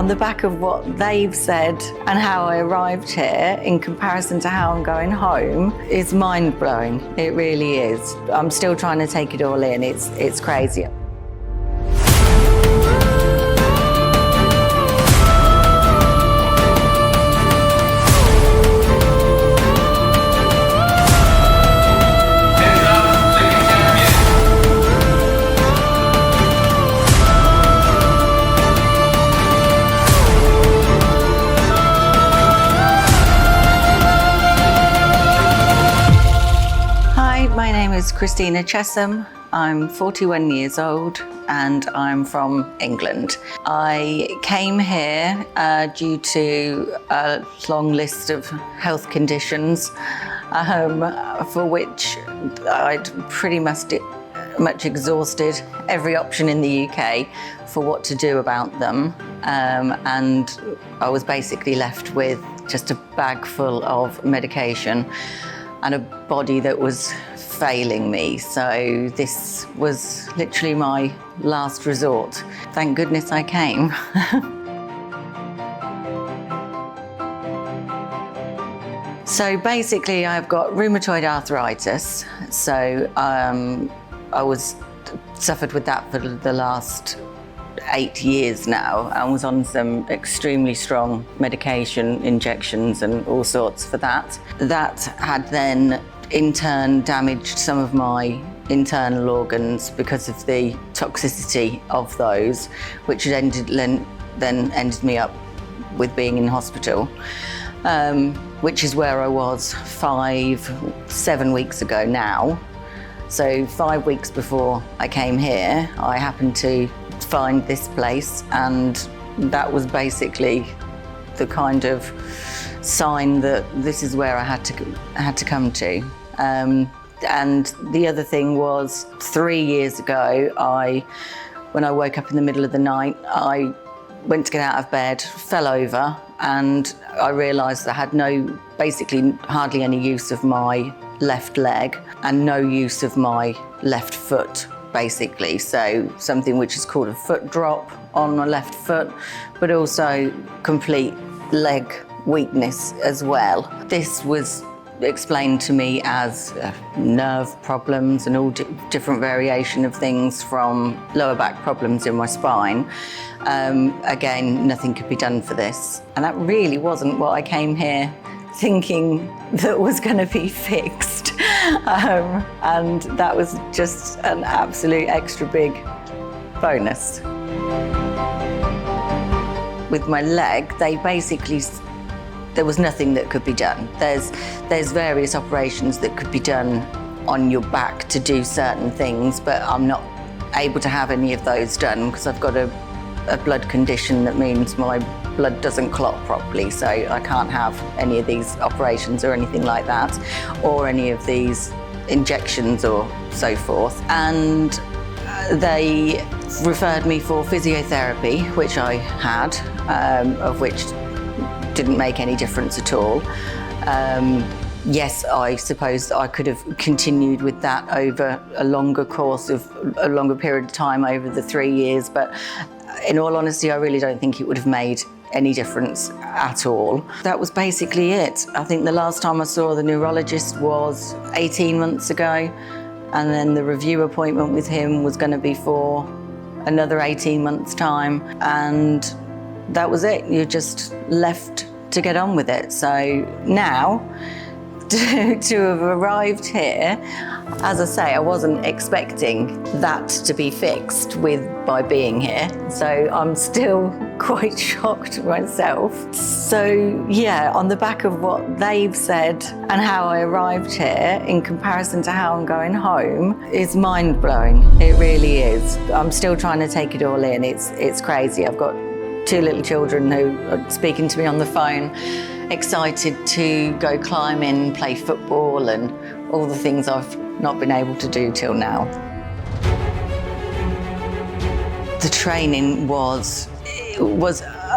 on the back of what they've said and how I arrived here in comparison to how I'm going home is mind-blowing. It really is. I'm still trying to take it all in. It's crazy. My name is Kristina Chesham. I'm 41 years old and I'm from England. I came here due to a long list of health conditions for which I'd pretty much exhausted every option in the UK for what to do about them. And I was basically left with just a bag full of medication and a body that was failing me. So this was literally my last resort. Thank goodness I came. So basically I've got rheumatoid arthritis. So I suffered with that for the last 8 years now. I was on some extremely strong medication, injections and all sorts for that. That had then in turn damaged some of my internal organs because of the toxicity of those, which then ended me up with being in hospital, which is where I was 7 weeks ago now. So 5 weeks before I came here, I happened to find this place, and that was basically the kind of sign that this is where I had to come to. And the other thing was 3 years ago, when I woke up in the middle of the night, I went to get out of bed, fell over, and I realised I had basically hardly any use of my left leg and no use of my left foot, basically. So something which is called a foot drop on my left foot, but also complete leg weakness as well. This was explained to me as nerve problems and all different variation of things, from lower back problems in my spine. Again, nothing could be done for this. And that really wasn't what I came here thinking that was going to be fixed. And that was just an absolute extra big bonus. With my leg, there was nothing that could be done. There's various operations that could be done on your back to do certain things, but I'm not able to have any of those done because I've got a blood condition that means my blood doesn't clot properly, so I can't have any of these operations or anything like that, or any of these injections or so forth. And they referred me for physiotherapy, which I had, of which didn't make any difference at all. Yes, I suppose I could have continued with that over a longer period of time over the 3 years, but in all honesty, I really don't think it would have made any difference at all. That was basically it. I think the last time I saw the neurologist was 18 months ago, and then the review appointment with him was going to be for another 18 months' time, and that was it. You're just left to get on with it. So now, to have arrived here, as I say, I wasn't expecting that to be fixed by being here. So I'm still quite shocked myself. So yeah, on the back of what they've said and how I arrived here in comparison to how I'm going home is mind-blowing. It really is. I'm still trying to take it all in. It's crazy. I've got 2 little children who are speaking to me on the phone, excited to go climbing, play football, and all the things I've not been able to do till now. The training was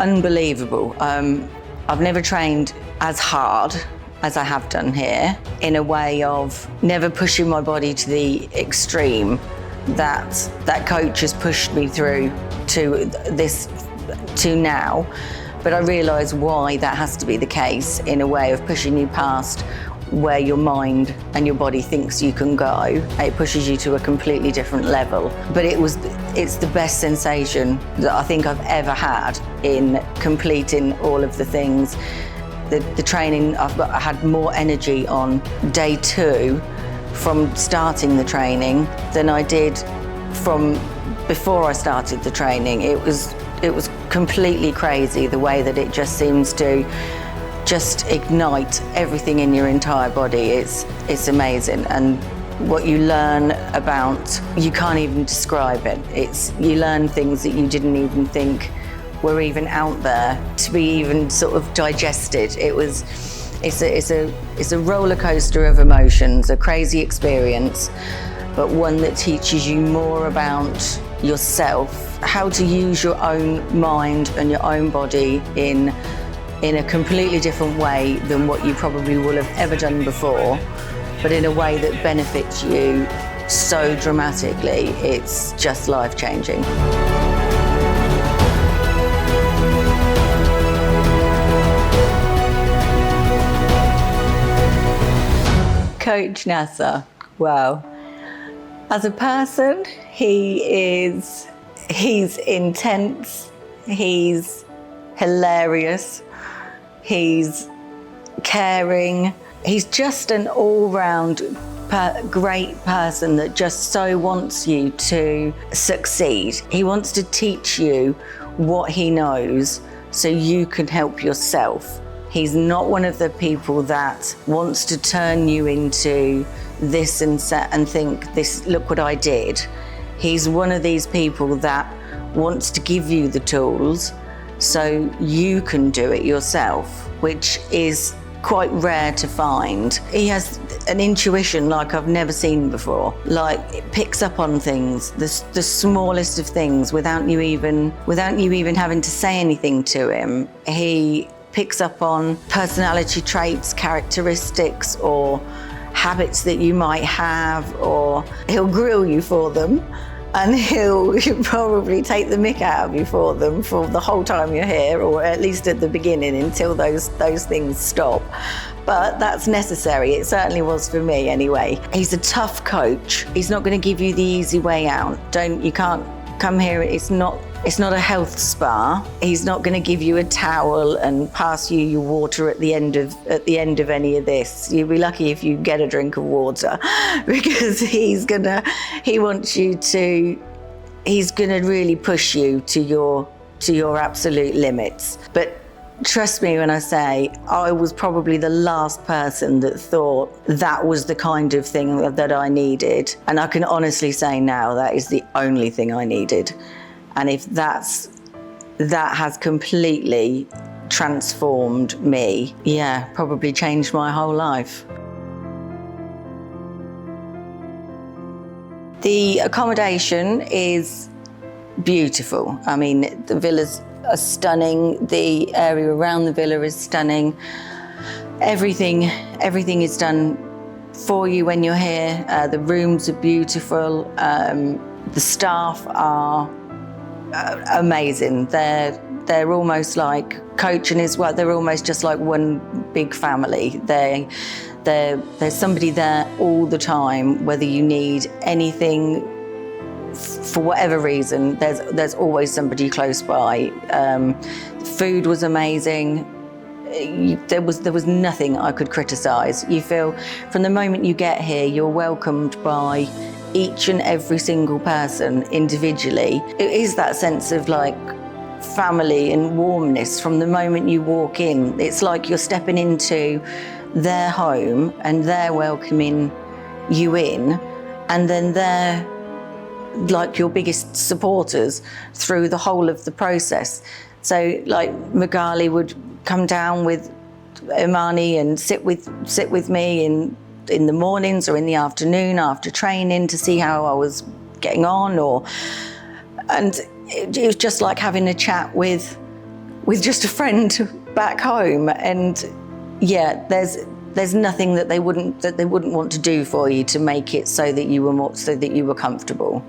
unbelievable. I've never trained as hard as I have done here, in a way of never pushing my body to the extreme that coach has pushed me through to this to now. But I realise why that has to be the case, in a way of pushing you past where your mind and your body thinks you can go. It pushes you to a completely different level. But it's the best sensation that I think I've ever had in completing all of the things. The training, I had more energy on day 2 from starting the training than I did from before I started the training. It was completely crazy, the way that it just seems to just ignite everything in your entire body. It's amazing. And what you learn about, you can't even describe it. You learn things that you didn't even think were even out there to be even sort of digested. It's a roller coaster of emotions, a crazy experience, but one that teaches you more about yourself, how to use your own mind and your own body in a completely different way than what you probably will have ever done before, but in a way that benefits you so dramatically. It's just life-changing. Coach Nasser, wow. As a person, he's intense, he's hilarious, he's caring. He's just an all-round great person that just so wants you to succeed. He wants to teach you what he knows so you can help yourself. He's not one of the people that wants to turn you into this and think, this, look what I did. He's one of these people that wants to give you the tools so you can do it yourself, which is quite rare to find. He has an intuition like I've never seen before. Like, it picks up on things, the smallest of things, without you even having to say anything to him. He picks up on personality traits, characteristics, or habits that you might have, or he'll grill you for them, and he'll probably take the mick out of you for them for the whole time you're here, or at least at the beginning, until those things stop. But that's necessary. It certainly was for me anyway. He's a tough coach. He's not going to give you the easy way out. You can't come here. It's not a health spa. He's not going to give you a towel and pass you your water at the end of any of this. You'll be lucky if you get a drink of water, because he's going to really push you to your absolute limits. But trust me when I say I was probably the last person that thought that was the kind of thing that I needed. And I can honestly say now that is the only thing I needed. And if that has completely transformed me, yeah, probably changed my whole life. The accommodation is beautiful. I mean, the villas are stunning. The area around the villa is stunning. Everything is done for you when you're here. The rooms are beautiful. The staff are amazing. They're almost like coaching as well. They're almost just like one big family. There's somebody there all the time, whether you need anything for whatever reason. There's always somebody close by. Food was amazing. There was nothing I could criticise. You feel from the moment you get here, you're welcomed by each and every single person individually. It is that sense of like family and warmness from the moment you walk in. It's like you're stepping into their home and they're welcoming you in, and then they're like your biggest supporters through the whole of the process. So like Magali would come down with Imani and sit with me in the mornings or in the afternoon after training to see how I was getting on, and it was just like having a chat with just a friend back home. And yeah, there's nothing that they wouldn't want to do for you to make it so that you were comfortable.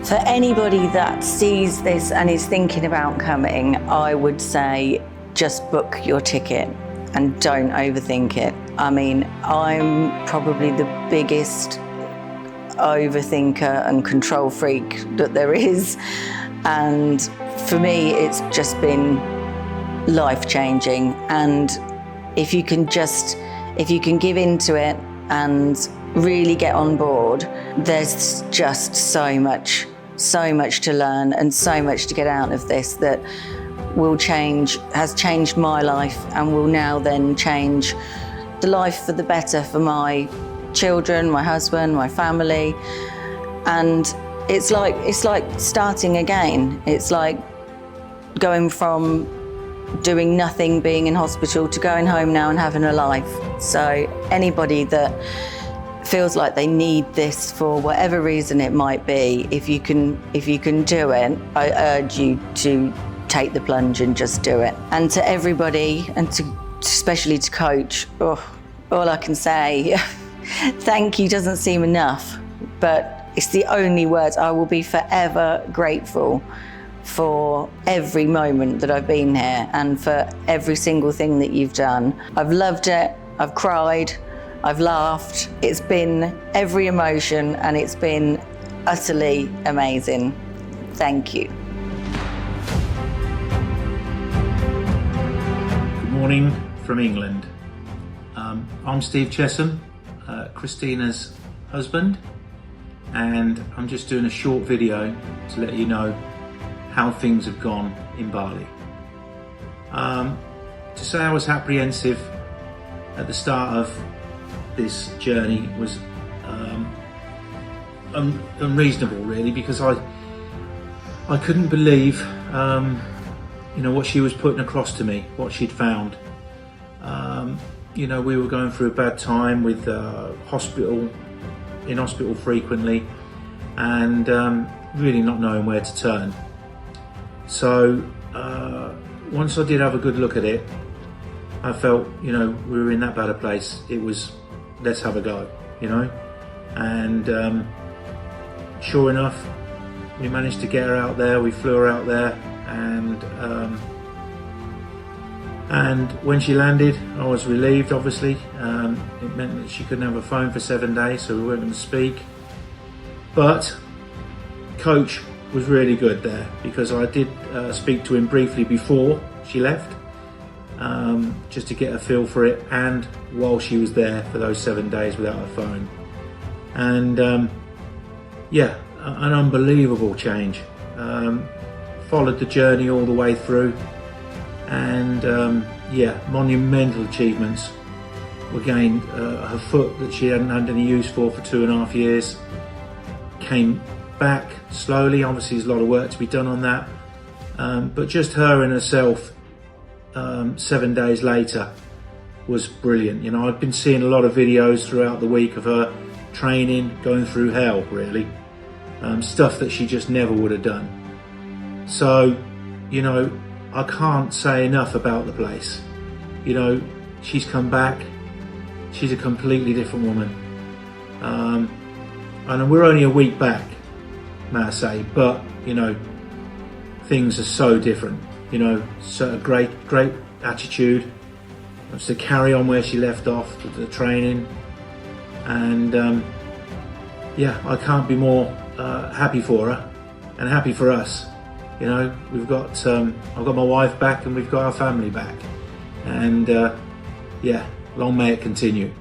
For anybody that sees this and is thinking about coming, I would say just book your ticket and don't overthink it. I mean, I'm probably the biggest overthinker and control freak that there is. And for me, it's just been life-changing. And if you can give into it and really get on board, there's just so much to learn and so much to get out of this that has changed my life and will now then change the life for the better for my children, my husband, my family. And it's like starting again. It's like going from doing nothing, being in hospital, to going home now and having a life. So anybody that feels like they need this for whatever reason it might be, if you can do it, I urge you to take the plunge and just do it. And to everybody, and especially to Coach, all I can say, thank you doesn't seem enough, but it's the only words. I will be forever grateful for every moment that I've been here and for every single thing that you've done. I've loved it, I've cried, I've laughed. It's been every emotion and it's been utterly amazing. Thank you. Good morning from England. I'm Steve Chesham, Kristina's husband, and I'm just doing a short video to let you know how things have gone in Bali. To say I was apprehensive at the start of this journey was unreasonable, really, because I couldn't believe what she was putting across to me, what she'd found. We were going through a bad time with in hospital frequently, and really not knowing where to turn. So once I did have a good look at it, I felt, we were in that bad a place. It was, let's have a go, And sure enough, we managed to get her out there. We flew her out there, and when she landed, I was relieved, obviously. It meant that she couldn't have a phone for 7 days, so we weren't going to speak. But Coach was really good there, because I did speak to him briefly before she left, just to get a feel for it, and while she was there for those 7 days without her phone. And an unbelievable change. Followed the journey all the way through, and monumental achievements were gained. Her foot that she hadn't had any use for 2.5 years came back slowly. Obviously there's a lot of work to be done on that, but just her in herself 7 days later was brilliant. I've been seeing a lot of videos throughout the week of her training, going through hell, really, stuff that she just never would have done. So I can't say enough about the place. She's come back, she's a completely different woman, and we're only a week back, may I say, but things are so different. So a great attitude, wants to carry on where she left off with the training, and I can't be more happy for her and happy for us. We've got I've got my wife back, and we've got our family back, and long may it continue.